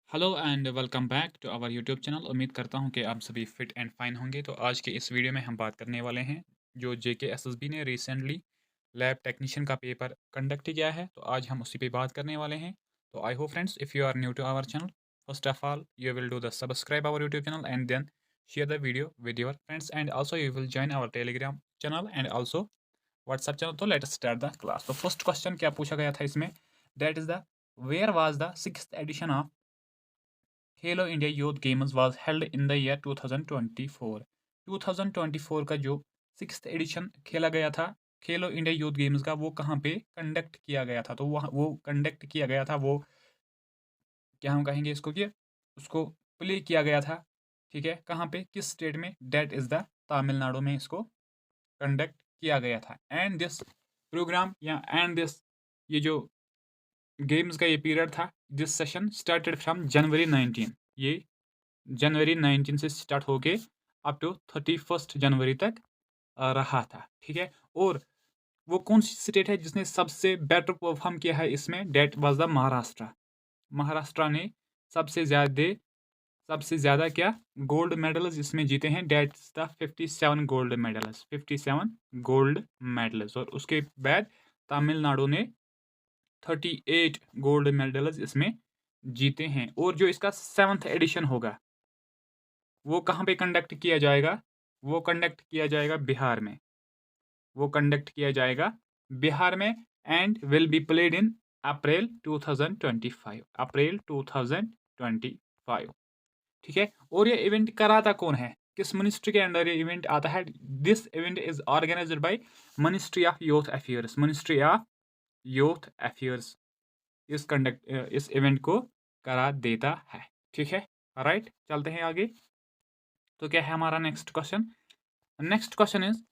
Hello and welcome back to our YouTube channel. उम्मीद करता हूं कि आप सभी फिट एंड फाइन होंगे। तो आज के इस वीडियो में हम बात करने वाले हैं जो जेकेएसएसबी ने रिसेंटली लैब टेक्नीशियन का पेपर कंडक्ट किया है। तो आज हम उसी पे बात करने वाले हैं। तो I hope friends, if you are new to our channel, first of all you will do the subscribe our YouTube channel and then share the video with your friends and also you will join our Telegram channel and also WhatsApp channel. तो let us start the class. तो first question क्या पूछा गया था इसमें, that is the where was the 6th edition of Khelo India youth games was held in the year 2024। 2024 का जो 6th addition खेला गया था खेलो इंडिया यूथ गेम्स का, वो कहाँ पे कंडक्ट किया गया था। तो वो कंडक्ट किया गया था, वो क्या हम कहेंगे इसको कि उसको प्ले किया गया था। ठीक है, कहाँ पे, किस स्टेट में, डेट इज़ द तमिलनाडु में इसको कंडक्ट किया गया था। एंड दिस प्रोग्राम या एंड दिस ये जो गेम्स का ये पीरियड था, this session started from January 19। ये जनवरी 19 से स्टार्ट होके अप टू 31 जनवरी तक रहा था। ठीक है, और वो कौन सी स्टेट है जिसने सबसे बेटर परफॉर्म किया है इसमें, that was the Maharashtra. Maharashtra ने सबसे ज़्यादा क्या गोल्ड मेडल्स इसमें जीते हैं, डेट्स द 57 गोल्ड मेडल्स। और उसके बाद तमिलनाडु ने 38 गोल्ड मेडल्स इसमें जीते हैं। और जो इसका 7th एडिशन होगा वो कहाँ पे कंडक्ट किया जाएगा, वो कंडक्ट किया जाएगा बिहार में। वो कंडक्ट किया जाएगा बिहार में and will be played in April 2025। April 2025। ठीक है, और ये इवेंट कराता कौन है, किस मिनिस्ट्री के अंडर ये इवेंट आता है। This event is organised by ministry of youth affairs. Ministry of youth affairs इस इवेंट को करा देता है। ठीक है, राइट, चलते हैं आगे। तो क्या है हमारा next question. Next question is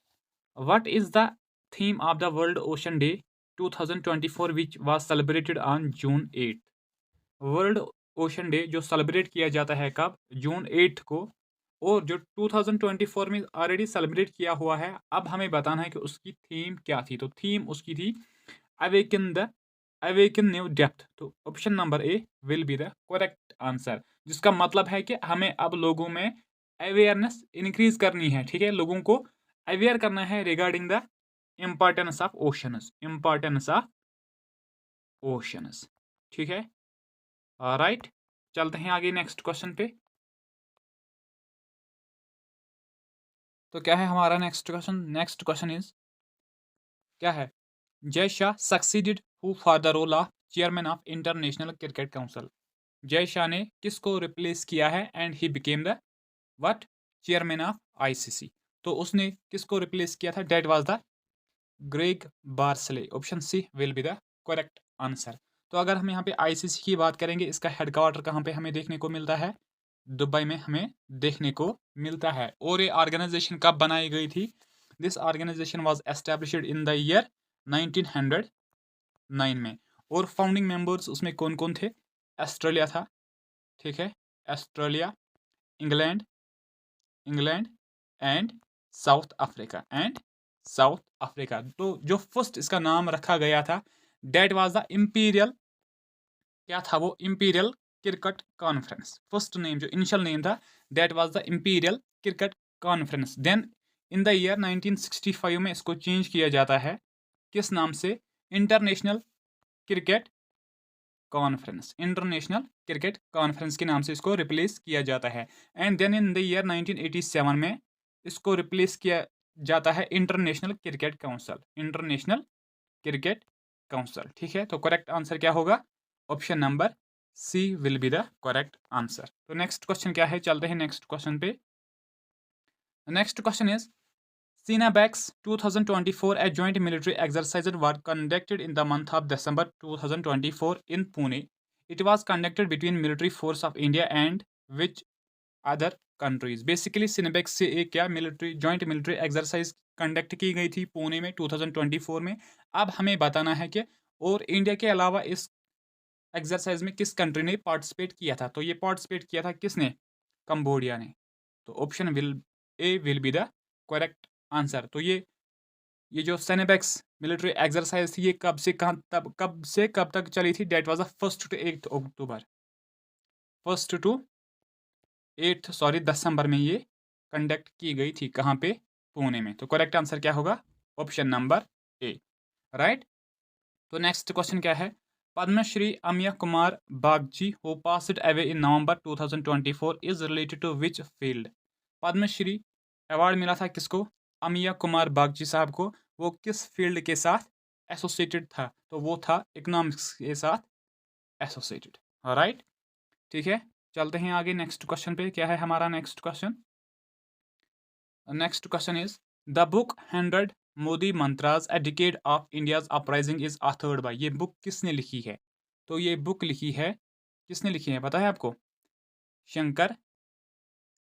what is the theme of the world ocean day 2024 which was celebrated on June 8। World ocean day जो सेलिब्रेट किया जाता है कब, जून 8 को, और जो 2024 में ऑलरेडी सेलिब्रेट किया हुआ है, अब हमें बताना है कि उसकी थीम क्या थी। तो थीम उसकी थी अवेकन न्यू डेप्थ। तो option number A will be the correct answer, जिसका मतलब है कि हमें अब लोगों में अवेयरनेस इंक्रीज करनी है। ठीक है, लोगों को अवेयर करना है regarding the importance of oceans. ठीक है, राइट, चलते हैं आगे नेक्स्ट क्वेश्चन पे। तो क्या है हमारा next question. Next question is क्या है, Jay Shah succeeded who for the role of chairman of International Cricket Council. Jay Shah ने किसको रिप्लेस किया है and he became the what, chairman of ICC. तो उसने किसको रिप्लेस किया था, that was the Greg Barclay. Option C will be the correct answer. तो अगर हम यहाँ पे आईसीसी की बात करेंगे, इसका हेडक्वार्टर कहाँ पे हमें देखने को मिलता है, दुबई में हमें देखने को मिलता है। और ये ऑर्गेनाइजेशन कब बनाई गई थी, this organisation was established in the year 1909 में। और फाउंडिंग मेंबर्स उसमें कौन कौन थे, ऑस्ट्रेलिया था। ठीक है, Australia, England England and south Africa. तो जो फर्स्ट इसका नाम रखा गया था, डेट वाज द इम्पीरियल, क्या था वो, imperial cricket conference. First name जो इनिशियल नेम था, that was the imperial cricket conference. Then in the year 1965 में इसको चेंज किया जाता है, किस नाम से, international cricket international cricket conference के नाम से इसको रिप्लेस किया जाता है। And then in the year 1987 में इसको रिप्लेस किया जाता है इंटरनेशनल क्रिकेट काउंसिल। ठीक है, तो करेक्ट आंसर क्या होगा, option number C will be the correct answer. तो नेक्स्ट क्वेश्चन क्या है, चलते हैं नेक्स्ट क्वेश्चन पे। Next question is Sinabex 2024, a joint military exercise was conducted in the month of December 2024 in Pune. It was conducted between military force of India and which other countries? Basically Sinabex से एक क्या military joint military exercise conduct की गई थी पुणे में 2024 में। अब हमें बताना है कि और इंडिया के अलावा इस एक्सरसाइज में किस कंट्री ने पार्टिसिपेट किया था। तो ये पार्टिसिपेट किया था किसने, कंबोडिया ने। तो option will be the correct answer. तो ये जो सेनेबेक्स मिलिट्री एक्सरसाइज थी, ये कब से कब तक चली थी, that was the 1 to 8 October. 1 to 8 दिसंबर में ये कंडक्ट की गई थी। कहाँ पे? पुणे में। तो करेक्ट आंसर क्या होगा? Option number A, right. तो नेक्स्ट क्वेश्चन क्या है? Padma Shri Amiya Kumar Bagchi who passed away in November 2024 is related to which field? Padma Shri award मिला था किसको? अमिया कुमार बागची साहब को। वो किस फील्ड के साथ एसोसिएटेड था? तो वो था इकोनॉमिक्स के साथ एसोसिएटेड, राइट। ठीक है, चलते हैं आगे नेक्स्ट क्वेश्चन पे। क्या है हमारा next question? Next question is the book 100 Modi mantras a decade of India's uprising is authored by. ये बुक किसने लिखी है? तो ये बुक लिखी है, किसने लिखी है पता है आपको? शंकर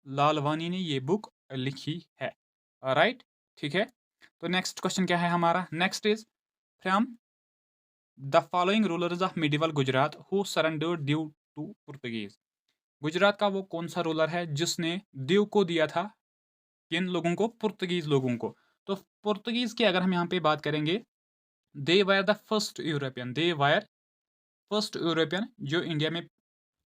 लालवानी ने ये बुक लिखी है, राइट। ठीक है, तो नेक्स्ट क्वेश्चन क्या है हमारा? Next is from the following rulers of medieval Gujarat who surrendered due to Portuguese. Gujarat का वो कौन सा रूलर है जिसने दीव को दिया था? किन लोगों को? पुर्तगीज लोगों को। तो पुर्तगीज की अगर हम यहाँ पे बात करेंगे, they were the first European, they were first European जो इंडिया में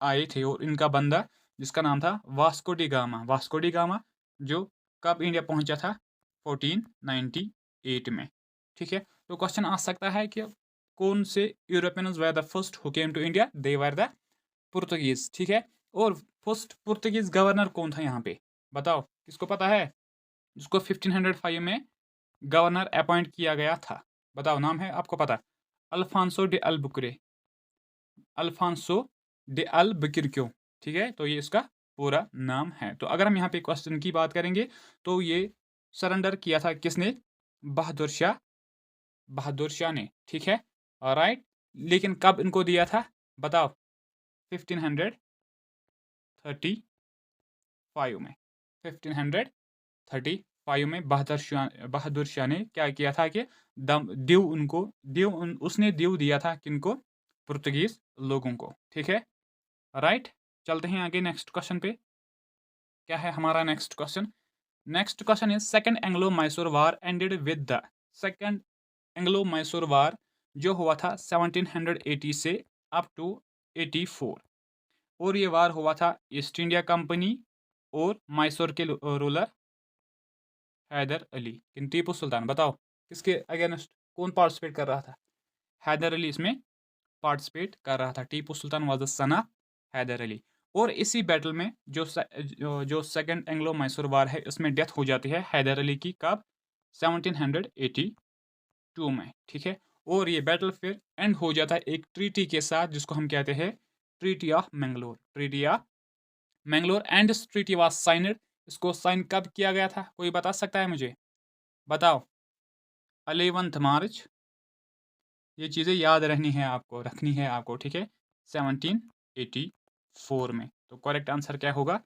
आए थे, और इनका बंदा जिसका नाम था Vasco da Gama. Vasco da Gama जो कब इंडिया पहुंचा था? 1498 में। ठीक है, तो क्वेश्चन आ सकता है कि कौन से Europeans were the first who came to India? They were the Portuguese. ठीक है, और फर्स्ट पुर्तगीज गवर्नर कौन था यहाँ पे? बताओ, किसको पता है? जिसको 1505 में गवर्नर अपॉइंट किया गया था, बताओ नाम है आपको पता? Alfonso de Albuquerque, Alfonso de Albuquerque. ठीक है, तो ये इसका पूरा नाम है। तो अगर हम यहाँ पे क्वेश्चन की बात करेंगे तो ये सरेंडर किया था किसने? बहादुर शाह, बहादुर शाह ने। ठीक है, राइट। लेकिन कब इनको दिया था बताओ? 1535 में। 1535 में बहादुर शाह ने क्या किया था कि दीव उनको उसने दीव दिया था किनको? पुर्तगीज लोगों को। ठीक है, राइट। चलते हैं आगे नेक्स्ट क्वेश्चन पे। क्या है हमारा next question? Next question is second Anglo Mysore war ended with the. Second Anglo Mysore war जो हुआ था 1780 से अप टू 84, और ये वार हुआ था ईस्ट इंडिया कंपनी और मैसूर के रूलर हैदर अली, किन टीपू सुल्तान। बताओ किसके अगेंस्ट कौन पार्टिसिपेट कर रहा था? हैदर अली इसमें पार्टिसिपेट कर रहा था। Tipu Sultan was the son of Hyder Ali. और इसी बैटल में जो सेकंड एंग्लो मैसूर वार है इसमें डेथ हो जाती है हैदर अली की। कब? 1782 में। ठीक है, और ये बैटल फिर एंड हो जाता है एक ट्रीटी के साथ जिसको हम कहते हैं treaty of Mangalore. Treaty of Mangalore and this treaty was signed. इसको साइन कब किया गया था? कोई बता सकता है मुझे? बताओ। 11 मार्च। ये चीज़ें याद रहनी है आपको, रखनी है आपको। ठीक है, 1784 में। तो करेक्ट आंसर क्या होगा?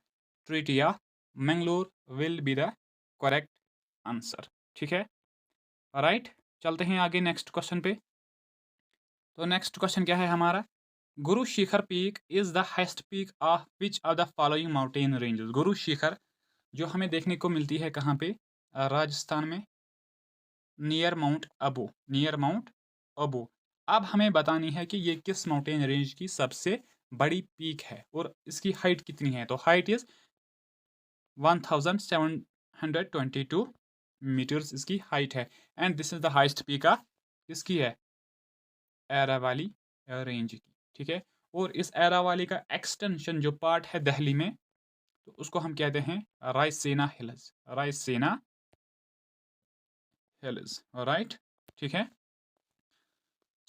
Treaty of Mangalore will be the correct answer. ठीक है, राइट। चलते हैं आगे नेक्स्ट क्वेश्चन पे। तो नेक्स्ट क्वेश्चन क्या है हमारा? Guru Shikhar peak is the highest peak of which of the following mountain ranges. Guru Shikhar जो हमें देखने को मिलती है कहाँ पे? राजस्थान में, near mount Abu, near mount Abu. अब हमें बतानी है कि ये किस माउंटेन रेंज की सबसे बड़ी पीक है और इसकी हाइट कितनी है। तो हाइट इज 1722 मीटर्स इसकी हाइट है, and this is the highest peak of किसकी है? एरावाली रेंज की। ठीक है, और इस एरावाली का एक्सटेंशन जो पार्ट है दिल्ली में, तो उसको हम कहते हैं Raisena hills, Raisena hills, right. ठीक है,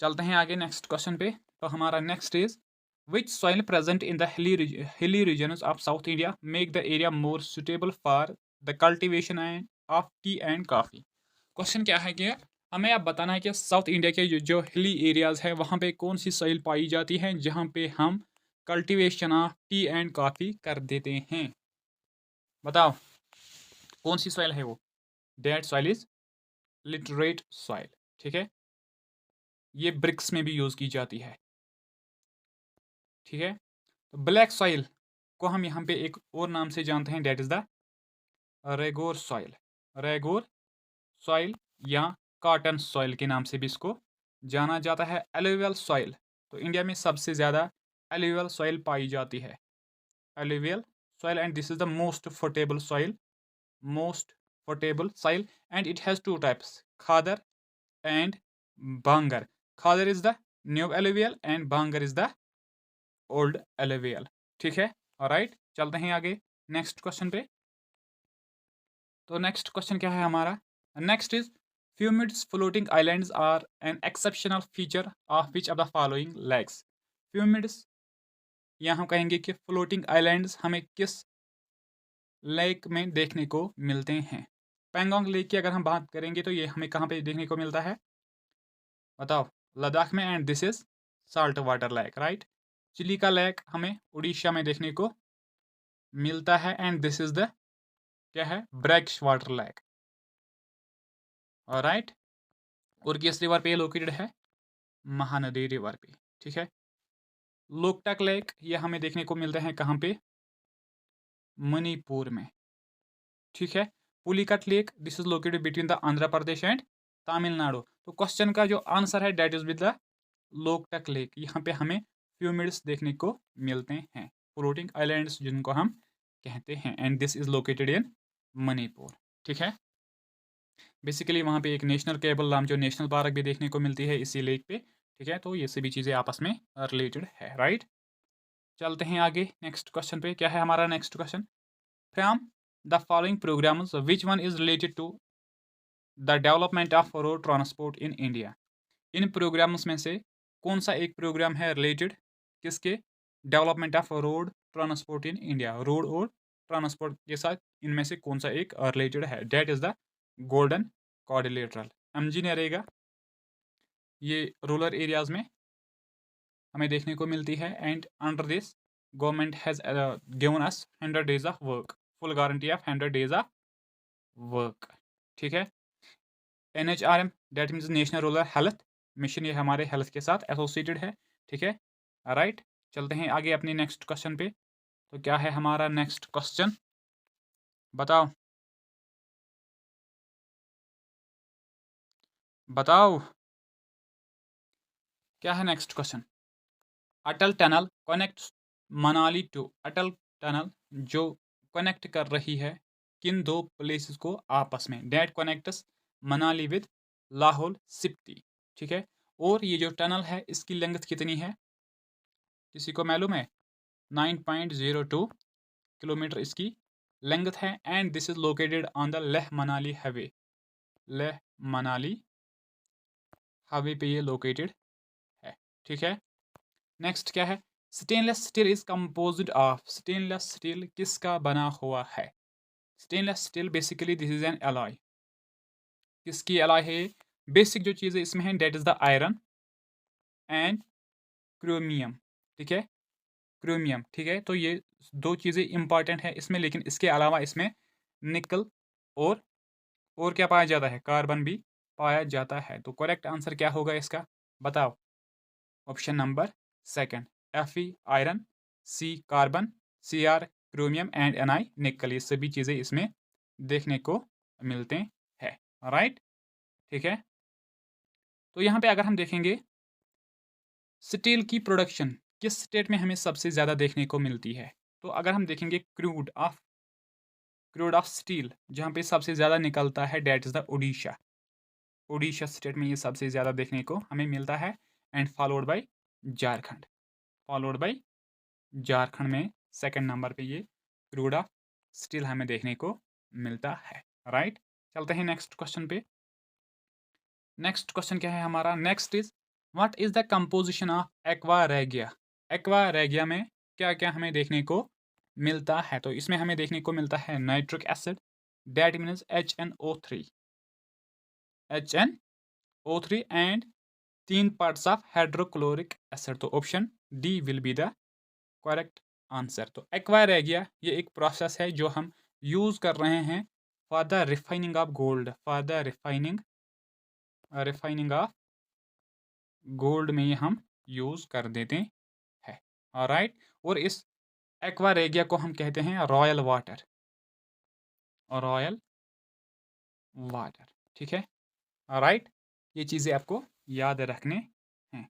चलते हैं आगे नेक्स्ट क्वेश्चन पे। तो हमारा next is which soil present in the hilly regions of south India make the area more suitable for the cultivation of tea and coffee. Question क्या है कि हमें अब बताना है कि साउथ इंडिया के जो हिली एरियाज है वहाँ पे कौन सी सॉइल पाई जाती है जहाँ पे हम cultivation of tea and coffee कर देते हैं। बताओ कौन सी सॉइल है वो? That soil is literate soil. ठीक है, ये ब्रिक्स में भी यूज़ की जाती है। ठीक है, तो ब्लैक सॉइल को हम यहाँ पे एक और नाम से जानते हैं, that is the regur soil, regur soil या कॉटन सॉइल के नाम से भी इसको जाना जाता है। एलुवियल सॉइल, तो इंडिया में सबसे ज़्यादा एलुवियल सॉइल पाई जाती है। alluvial soil, and this is the most fertile soil, most fertile soil, and it has two types, khadar and bangar. Khadar is the new alluvial and bangar is the old alluvial. ठीक है, alright, चलते हैं आगे next question पे। तो next question क्या है हमारा? Next is phumdis floating islands are an exceptional feature of which of the following lakes. Phumdis, या हम कहेंगे कि फ्लोटिंग आइलैंड्स हमें किस लेक में देखने को मिलते हैं? पैंगोंग लेक की अगर हम बात करेंगे तो ये हमें कहाँ पे देखने को मिलता है, बताओ? लद्दाख में, and this is salt water lake, right. Chilika lake हमें उड़ीसा में देखने को मिलता है, एंड दिस इज द क्या है, ब्रैक्स वाटर लेक, राइट। और किस रिवर पे लोकेटेड है? महानदी रिवर पे, ठीक है। लोकटक लेक ये हमें देखने को मिलते हैं कहाँ पे? मणिपुर में, ठीक है। Pulicat lake this is located between the Andhra Pradesh and Tamil Nadu. तो क्वेश्चन का जो आंसर है that is with the Loktak lake. यहाँ पे हमें फ्यूमिड्स देखने को मिलते हैं, फ्लोटिंग आइलैंड्स जिनको हम कहते हैं, and this is located in Manipur, ठीक है। बेसिकली वहाँ पे एक नेशनल केबल लाम जो नेशनल पार्क भी देखने को मिलती है इसी लेक पे, ठीक है। तो ये सभी चीज़ें आपस में रिलेटेड है, राइट। चलते हैं आगे नेक्स्ट क्वेश्चन पे। क्या है हमारा next question? From the following programmes which one is related to the development of road transport in India. इन प्रोग्राम्स में से कौन सा एक प्रोग्राम है रिलेटेड किसके? Development of road transport in India. Road और ट्रांसपोर्ट के साथ इनमें से कौन सा एक रिलेटेड है? That is the golden quadrilateral. MGNREGA ये रूरल एरियाज में हमें देखने को मिलती है, and under this government has given us 100 days of work, full guarantee of 100 days of work, ठीक है। NHRM that means national rural health mission, ये हमारे हेल्थ के साथ एसोसिएटेड है, ठीक है, राइट। चलते हैं आगे अपनी नेक्स्ट क्वेश्चन पे। तो क्या है हमारा नेक्स्ट क्वेश्चन, बताओ बताओ क्या है next question? Atal tunnel connects Manali to, Atal tunnel जो कनेक्ट कर रही है किन दो प्लेसेस को आपस में? That connects Manali with Lahaul Spiti, ठीक है। और ये जो टनल है इसकी लेंथ कितनी है, किसी को मालूम है? 9.02 किलोमीटर इसकी लेंथ है, and this is located on the Leh Manali highway. Leh Manali highway पे ये लोकेटेड है, ठीक है। नेक्स्ट क्या है? Stainless steel is composed of, stainless steel किसका बना हुआ है? Stainless steel basically this is an alloy, किसकी एलॉय है? बेसिक जो चीज़ें इसमें है that is the iron and chromium, ठीक है, क्रोमियम, ठीक है। तो ये दो चीज़ें इंपॉर्टेंट है इसमें, लेकिन इसके अलावा इसमें निकल और क्या पाया जाता है? कार्बन भी पाया जाता है। तो करेक्ट आंसर क्या होगा इसका, बताओ? Option number second, Fe iron, C carbon, Cr chromium and Ni निकल, ये सभी चीज़ें इसमें देखने को मिलते हैं, राइट, ठीक है। तो यहाँ पे अगर हम देखेंगे स्टील की प्रोडक्शन किस स्टेट में हमें सबसे ज़्यादा देखने को मिलती है, तो अगर हम देखेंगे क्रूड ऑफ स्टील जहाँ पे सबसे ज़्यादा निकलता है that is the Orissa. Orissa state में ये सबसे ज़्यादा देखने को हमें मिलता है, एंड फॉलोड बाय झारखंड, में सेकंड नंबर पे ये क्रूड ऑफ स्टील हमें देखने को मिलता है, राइट। चलते हैं नेक्स्ट क्वेश्चन पे। नेक्स्ट क्वेश्चन क्या है हमारा? Next is what is the composition of aqua regia. Aqua regia में क्या क्या हमें देखने को मिलता है? तो इसमें हमें देखने को मिलता है nitric acid, that means HNO3 and 3 parts of hydrochloric acid. तो option D will be the correct answer. तो एक्वा रेगिया ये एक प्रोसेस है जो हम यूज कर रहे हैं for the refining of gold, for the refining of gold में ये हम यूज कर देते हैं, ऑलराइट। और इस एक्वा रेगिया को हम कहते हैं रॉयल वाटर, ठीक है, राइट। ये चीज़ें आपको याद रखने हैं,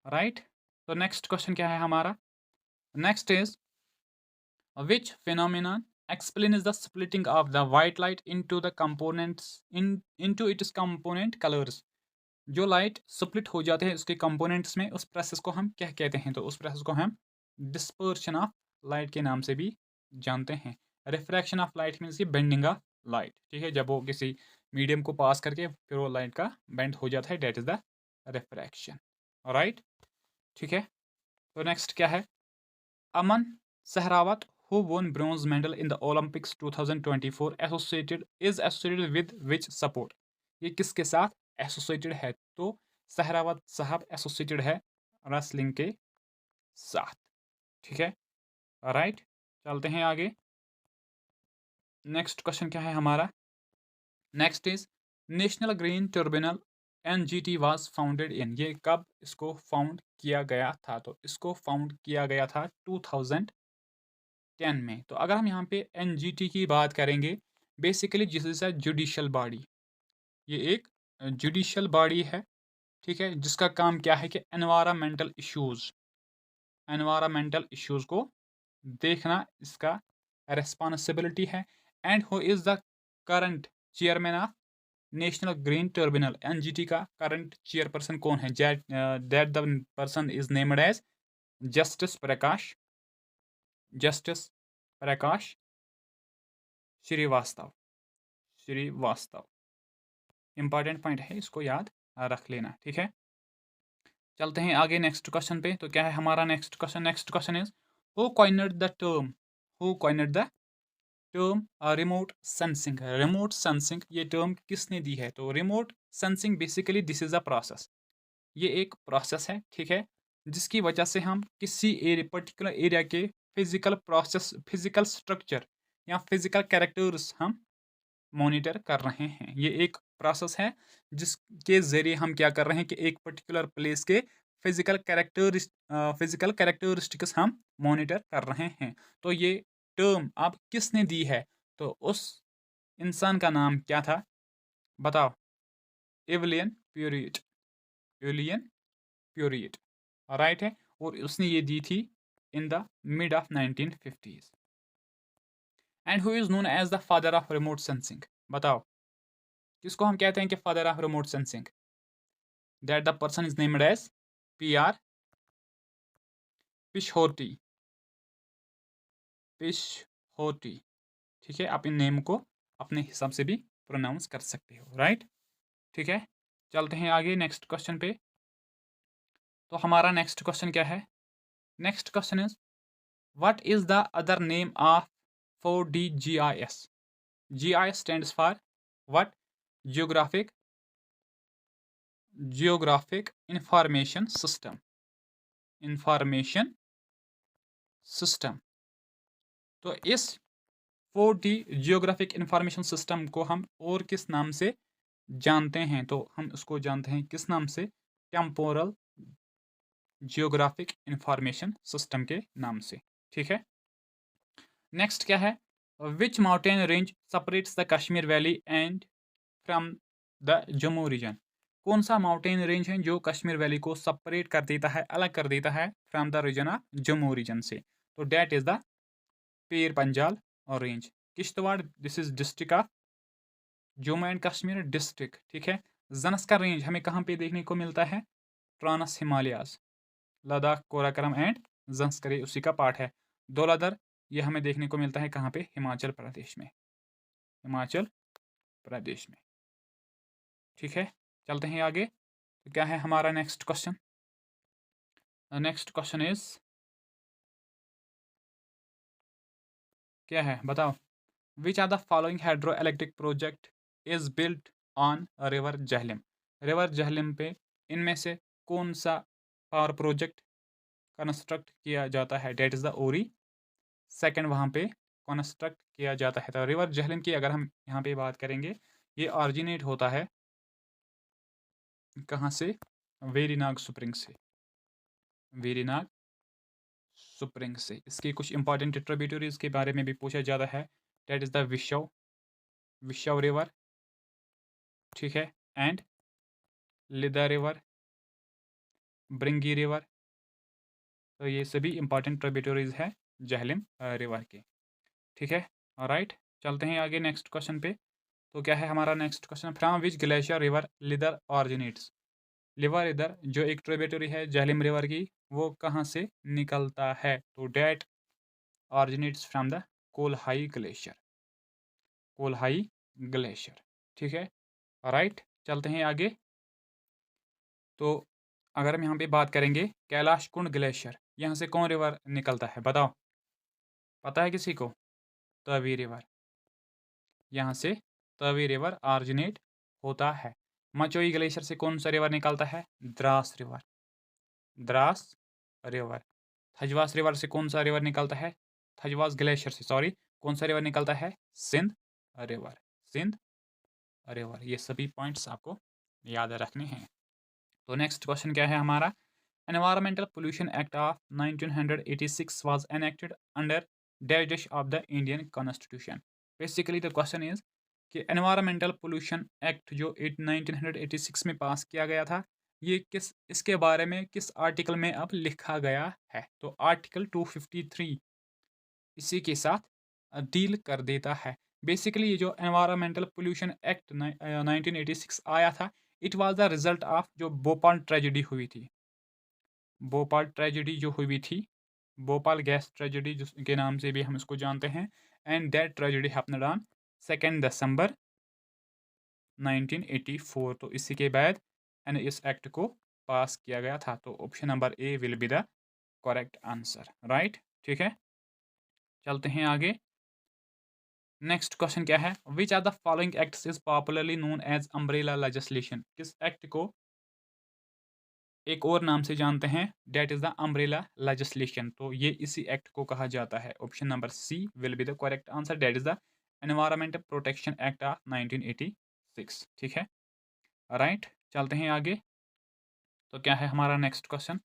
राइट। तो नेक्स्ट क्वेश्चन क्या है हमारा? Next is Which phenomenon explains the splitting of the white light into the components into its component colors? जो लाइट स्प्लिट हो जाते हैं उसके कंपोनेंट्स में, उस प्रोसेस को हम क्या कहते हैं? तो उस प्रोसेस को हम डिस्पर्शन ऑफ लाइट के नाम से भी जानते हैं। रिफ्रैक्शन ऑफ लाइट मीन्स कि बेंडिंग ऑफ लाइट, ठीक है, जब वो किसी मीडियम को पास करके फिर वो लाइट का बेंड हो जाता है, that is the refraction. Right, ठीक है। तो नेक्स्ट क्या है? अमन Sehrawat who won bronze medal in the Olympics 2024 associated with which sport? ये किसके साथ एसोसिएटेड है? तो सहरावत साहब एसोसिएटेड है रेसलिंग के साथ, ठीक है। राइट, चलते हैं आगे। नेक्स्ट क्वेश्चन क्या है हमारा? Next is national green tribunal NGT was founded in. ये कब इसको फाउंड किया गया था? तो इसको फाउंड किया गया था 2010 में। तो अगर हम यहाँ पे NGT की बात करेंगे, basically this is a judicial body. ये एक जुडिशियल बॉडी है, ठीक है, जिसका काम क्या है कि एनवायरमेंटल इश्यूज को देखना इसका रेस्पॉन्सिबिलिटी है। And who is the current chairman of national green tribunal? NGT का करंट चेयरपर्सन कौन है? That the person is named as justice Prakash Srivastava. Important point है, इसको याद रख लेना, ठीक है। चलते हैं आगे नेक्स्ट क्वेश्चन पे। तो क्या है हमारा next question is who coined the term remote sensing? Remote sensing ये टर्म किसने दी है? तो remote sensing basically this is a process, ये एक प्रोसेस है, ठीक है, जिसकी वजह से हम किसी पर्टिकुलर एरिया के फिजिकल स्ट्रक्चर या फिजिकल कैरेक्टर्स हम मॉनिटर कर रहे हैं। ये एक प्रोसेस है जिसके ज़रिए हम क्या कर रहे हैं कि एक पर्टिकुलर प्लेस के फिजिकल कैरेक्टरिस्टिक्स हम मॉनिटर कर रहे हैं। तो ये टर्म आप किसने दी है? तो उस इंसान का नाम क्या था? बताओ। एविलियन प्यूरिट, राइट है। और उसने ये दी थी in the mid of 1950s। And who is known as the father of remote sensing? बताओ, किसको हम कहते हैं कि father of remote sensing? That the person is named as PR Pisharoty, ठीक है। आप इन नेम को अपने हिसाब से भी प्रोनाउंस कर सकते हो, राइट, ठीक है। चलते हैं आगे नेक्स्ट क्वेश्चन पे। तो हमारा नेक्स्ट क्वेश्चन क्या है? Next question is what is the other name of 4D GIS? GIS stands for what? Geographic information system. तो इस 4D जियोग्राफिक इंफॉर्मेशन सिस्टम को हम और किस नाम से जानते हैं? तो हम उसको जानते हैं किस नाम से? टेम्पोरल जियोग्राफिक इंफॉर्मेशन सिस्टम के नाम से, ठीक है। नेक्स्ट क्या है? Which mountain range separates the Kashmir valley and from the Jammu region? कौन सा माउंटेन रेंज है जो कश्मीर वैली को सेपरेट कर देता है, अलग कर देता है from the region of Jammu region से? तो that is the Pir Panjal और range. Kishtwar this is district of Jammu and Kashmir district, ठीक है। ज़नस्कर रेंज हमें कहाँ पे देखने को मिलता है? ट्रांस हिमालयाज, लद्दाख, कोराकरम एंड ज़ंस्कर, ये उसी का पार्ट है। दौलाधर ये हमें देखने को मिलता है कहाँ पे? हिमाचल प्रदेश में, ठीक है। चलते हैं आगे। तो क्या है हमारा next question? Next question is क्या है? बताओ। Which are the following hydro electric project is built on river Jhelum पे इनमें से कौन सा पावर प्रोजेक्ट कंस्ट्रक्ट किया जाता है? डेट इज द ओरी सेकंड वहाँ पे कंस्ट्रक्ट किया जाता है। तो रिवर जहलिम की अगर हम यहाँ पे बात करेंगे, ये ऑरिजिनेट होता है कहाँ से? वेरीनाग सुप्रिंग से। इसके कुछ इंपॉर्टेंट ट्रिब्यूटरीज के बारे में भी पूछा जाता है। डेट इज द विशव रिवर, ठीक है, एंड लिदा रिवर, ब्रिंगी रिवर। तो ये सभी इंपॉर्टेंट ट्रिब्यूटरीज है जहलिम रिवर के। ठीक है, राइट। चलते हैं आगे नेक्स्ट क्वेश्चन पे। तो क्या है हमारा next question, from which glacier river Lidder originates. Liver इधर जो एक ट्रिब्यूटरी है झेलम रिवर की, वो कहाँ से निकलता है? तो that originates from the Kolahoi glacier, Kolahoi glacier. ठीक है, राइट। चलते हैं आगे। तो अगर हम यहाँ पे बात करेंगे कैलाश कुंड ग्लेशियर, यहाँ से कौन रिवर निकलता है बताओ, पता है किसी को? तवी रिवर, यहाँ से तवी रिवर ऑरिजिनेट होता है। मचोई ग्लेशियर से कौन सा रिवर निकलता है? Dras river, Dras river. Thajwas river से कौन सा रिवर निकलता है? थजवास ग्लेशियर से, सॉरी, कौन सा रिवर निकलता है? Sindh river, Sindh river. ये सभी पॉइंट्स आपको याद रखने हैं। तो नेक्स्ट क्वेश्चन क्या है हमारा, environmental pollution act of 1986 was enacted under dash of the Indian constitution. Basically the question is कि एनवायरमेंटल पोल्यूशन एक्ट जो 1986 में पास किया गया था, ये किस, इसके बारे में किस आर्टिकल में अब लिखा गया है? तो आर्टिकल 253 इसी के साथ डील कर देता है। बेसिकली ये जो एनवायरमेंटल पोल्यूशन एक्ट 1986 आया था, it was the result of जो भोपाल ट्रेजेडी हुई थी, भोपाल ट्रेजेडी जो हुई थी, भोपाल गैस ट्रेजेडी जिसके नाम से भी हम इसको जानते हैं। And that tragedy happened on 2 दिसंबर 1984। तो इसी के बाद इस एक्ट को पास किया गया था। तो option number A will be the correct answer, right. ठीक है, चलते हैं आगे। नेक्स्ट क्वेश्चन क्या है, which are the following acts is popularly known as umbrella legislation. किस एक्ट को एक और नाम से जानते हैं? That is the umbrella legislation. तो ये इसी एक्ट को कहा जाता है। Option number C will be the correct answer, that is the environmental protection act of 1986। ठीक है, राइट। चलते हैं आगे। तो क्या है हमारा next question,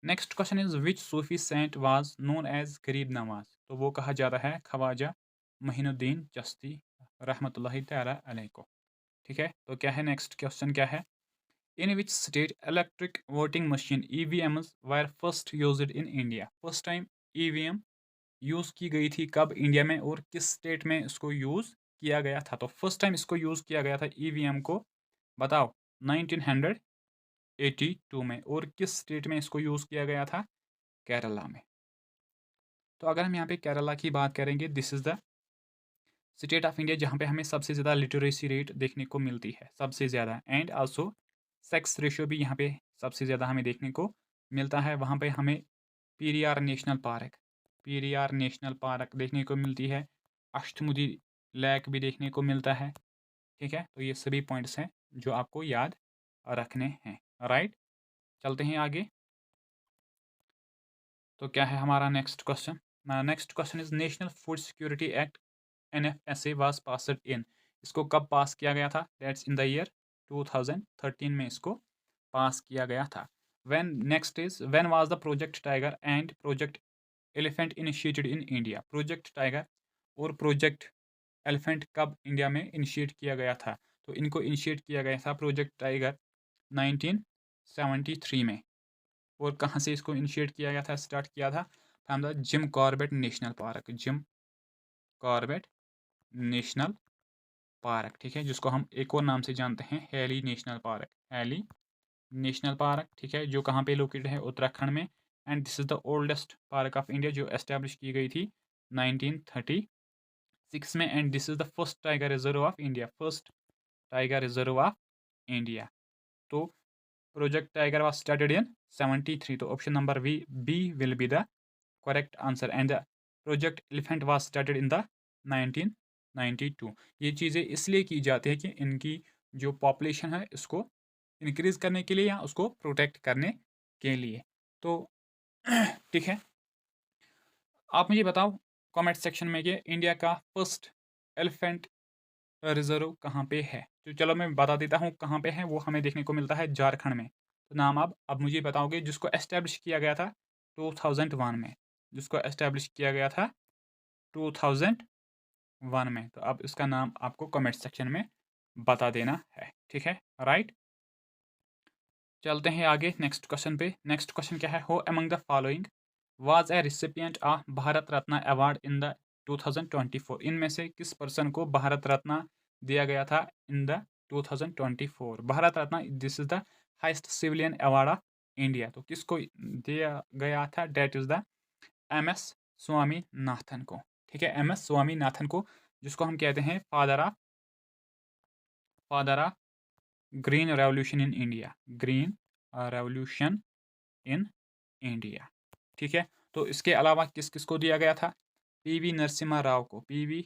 next question is which Sufi saint was known as Garib Nawaz. तो वो कहा जाता है ख्वाजा मोहिनुद्दीन चिश्ती रहमतुल्लाहि तआला अलैह को। ठीक है, तो क्या है नेक्स्ट क्वेश्चन क्या है, in which state electric voting machine EVMs were first used in India. First time EVM use की गई थी कब इंडिया में, और किस स्टेट में इसको यूज़ किया गया था? तो फर्स्ट टाइम इसको यूज़ किया गया था ईवीएम को, बताओ, 1982 में। और किस स्टेट में इसको यूज़ किया गया था? केरला में। तो अगर हम यहाँ पे केरला की बात करेंगे, this is the state of India जहाँ पे हमें सबसे ज़्यादा लिटरेसी रेट देखने को मिलती है, सबसे ज़्यादा। एंड आल्सो सेक्स रेशियो भी यहाँ पे सबसे ज़्यादा हमें देखने को मिलता है। वहाँ पे हमें पीरीआर नेशनल पार्क, पीरीआर नेशनल पार्क देखने को मिलती है। अष्टमुदी लेक भी देखने को मिलता है। ठीक है, तो ये सभी पॉइंट्स हैं जो आपको याद रखने हैं, राइट। चलते हैं आगे। तो क्या है हमारा next question, next question is national food security act NFSA was passed in. इसको कब पास किया गया था? दैट्स इन द ईयर 2013 में इसको पास किया गया था। When, next is when was the project tiger and project elephant initiated in India. Project tiger और प्रोजेक्ट एलिफेंट कब इंडिया में इनिशिएट किया गया था? तो इनको इनिशिएट किया गया था प्रोजेक्ट टाइगर 1973 में। और कहाँ से इसको इनिशिएट किया गया था, स्टार्ट किया था from the Jim Corbett national park, Jim Corbett national park. ठीक है, जिसको हम एक और नाम से जानते हैं Hailey national park, Hailey national park. ठीक है, जो कहाँ पे लोकेटेड है? उत्तराखंड में। And this is the oldest park of India जो एस्टेब्लिश की गई थी 1936 में। And this is the first tiger reserve of India, first tiger reserve of India. तो project tiger was started in 73। तो option number B will be the correct answer. And the project elephant was started in the 1992। ये चीज़ें इसलिए की जाती है कि इनकी जो पॉपुलेशन है इसको इंक्रीज़ करने के लिए या उसको प्रोटेक्ट करने के लिए। तो ठीक है, आप मुझे बताओ कमेंट सेक्शन में कि इंडिया का फर्स्ट एलिफेंट रिजर्व कहाँ पे है। तो चलो मैं बता देता हूँ कहाँ पे है। वो हमें देखने को मिलता है झारखंड में। तो नाम आप अब मुझे बताओगे, जिसको एस्टेब्लिश किया गया था 2001 में, जिसको एस्टेब्लिश किया गया था 2001 में। तो अब इसका नाम आपको कमेंट सेक्शन में बता देना है। ठीक है, राइट। चलते हैं आगे नेक्स्ट क्वेश्चन पे। नेक्स्ट क्वेश्चन क्या है, हो among the following was a recipient of Bharat Ratna award in the 2024 इनमें से किस पर्सन को भारत रत्न दिया गया था in the 2024? Bharat Ratna this is the highest civilian award of India. तो किसको दिया गया था? That is the MS Swaminathan को। ठीक है, MS स्वामीनाथन को, जिसको हम कहते हैं father of green revolution in India. Green revolution in India. ठीक है, तो इसके अलावा किस किस को दिया गया था? PV नरसिम्हा राव को। PV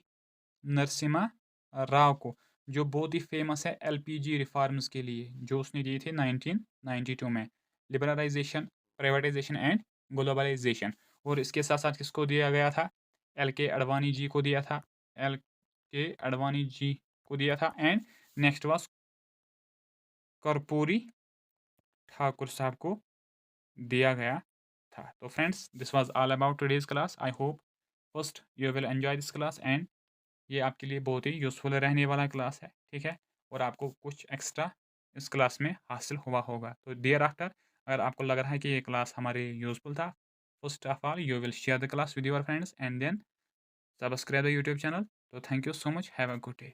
नरसिम्हा राव को, जो बहुत ही फेमस है LPG रिफॉर्म्स के लिए, जो उसने दिए थे 1992 में। Liberalisation, privatisation and globalisation. और इसके साथ साथ किसको दिया गया था? LK अडवाणी जी को दिया था। LK अडवाणी जी को दिया था। And next was Karpoori Thakur साहब को दिया गया था। तो friends, this was all about today's class. I hope first you will enjoy this class and ये आपके लिए बहुत ही यूज़फुल रहने वाला क्लास है। ठीक है, और आपको कुछ एक्स्ट्रा इस क्लास में हासिल हुआ होगा। तो देयर आफ्टर, अगर आपको लग रहा है कि ये क्लास हमारे यूज़फुल था, first of all you will share the class with your friends and then subscribe the YouTube channel. तो thank you so much, have a good day.